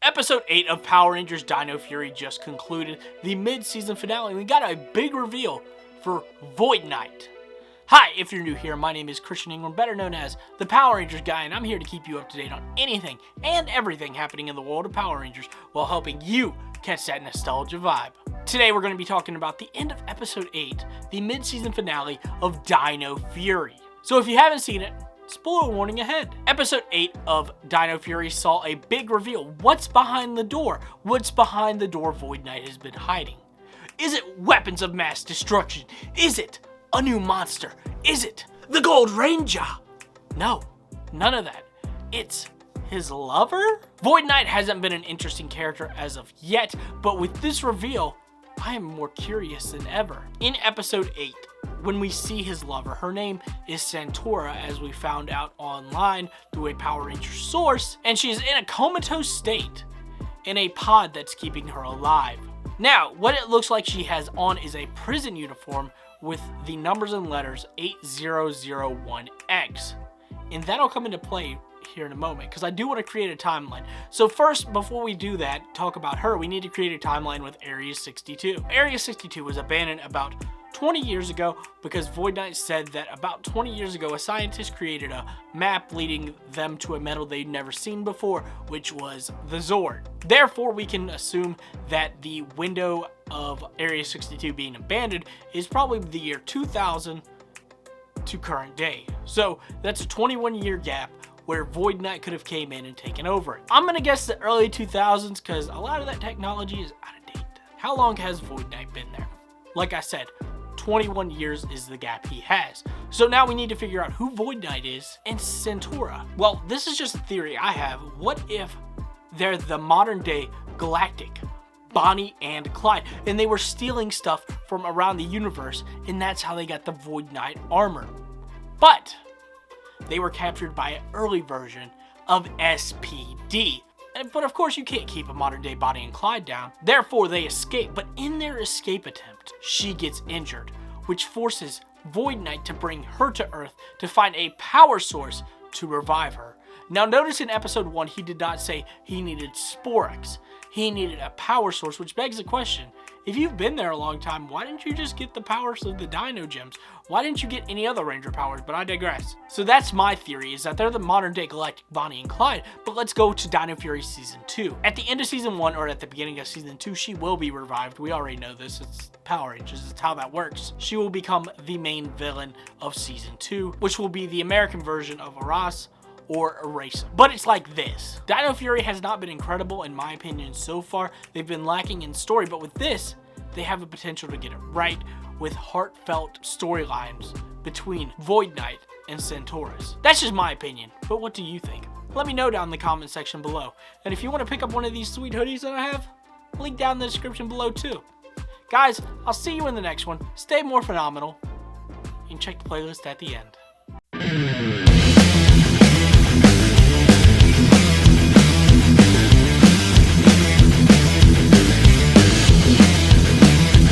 Episode 8 of Power Rangers Dino Fury just concluded the mid-season finale, and we got a big reveal for Void Knight. Hi, if you're new here, my name is Christian Ingram, better known as the Power Rangers Guy, and I'm here to keep you up to date on anything and everything happening in the world of Power Rangers while helping you catch that nostalgia vibe. Today we're going to be talking about the end of Episode 8, the mid-season finale of Dino Fury. So if you haven't seen it, spoiler warning ahead. Episode 8 of Dino Fury saw a big reveal. What's behind the door? What's behind the door Void Knight has been hiding? Is it weapons of mass destruction? Is it a new monster? Is it the Gold Ranger? No, none of that. It's his lover? Void Knight hasn't been an interesting character as of yet, but with this reveal, I am more curious than ever. In Episode 8, when we see his lover, her name is Santora, as we found out online through a Power Ranger source, and she is in a comatose state in a pod that's keeping her alive. Now, what it looks like she has on is a prison uniform with the numbers and letters 8001X, and that'll come into play here in a moment, because I do want to create a timeline. So first, before we do that, talk about her, we need to create a timeline with Area 62. Area 62 was abandoned about 20 years ago because Void Knight said that about 20 years ago a scientist created a map leading them to a metal they'd never seen before, which was the Zord. Therefore, we can assume that the window of Area 62 being abandoned is probably the year 2000 to current day. So that's a 21-year gap where Void Knight could have came in and taken over it. I'm gonna guess the early 2000s because a lot of that technology is out of date. How long has Void Knight been there? Like I said, 21 years is the gap he has. So now we need to figure out who Void Knight is and Santora. Well, this is just a theory I have. What if they're the modern day galactic Bonnie and Clyde, and they were stealing stuff from around the universe, and that's how they got the Void Knight armor? But they were captured by an early version of SPD. But of course you can't keep a modern day Bonnie and Clyde down. Therefore they escape, but in their escape attempt, she gets injured, which forces Void Knight to bring her to Earth to find a power source to revive her. Now notice in episode 1 he did not say he needed Sporex. He needed a power source, which begs the question, if you've been there a long time, why didn't you just get the powers of the Dino Gems? Why didn't you get any other Ranger powers? But I digress. So that's my theory, is that they're the modern day galactic Bonnie and Clyde. But let's go to Dino Fury Season 2. At the end of Season 1 or at the beginning of Season 2, she will be revived. We already know this. It's Power Rangers. It's how that works. She will become the main villain of Season 2, which will be the American version of Aras or Erase. But it's like this. Dino Fury has not been incredible in my opinion so far. They've been lacking in story, but with this, they have the potential to get it right with heartfelt storylines between Void Knight and Centaurus. That's just my opinion, but what do you think? Let me know down in the comment section below. And if you want to pick up one of these sweet hoodies that I have, link down in the description below too. Guys, I'll see you in the next one. Stay more phenomenal, and check the playlist at the end.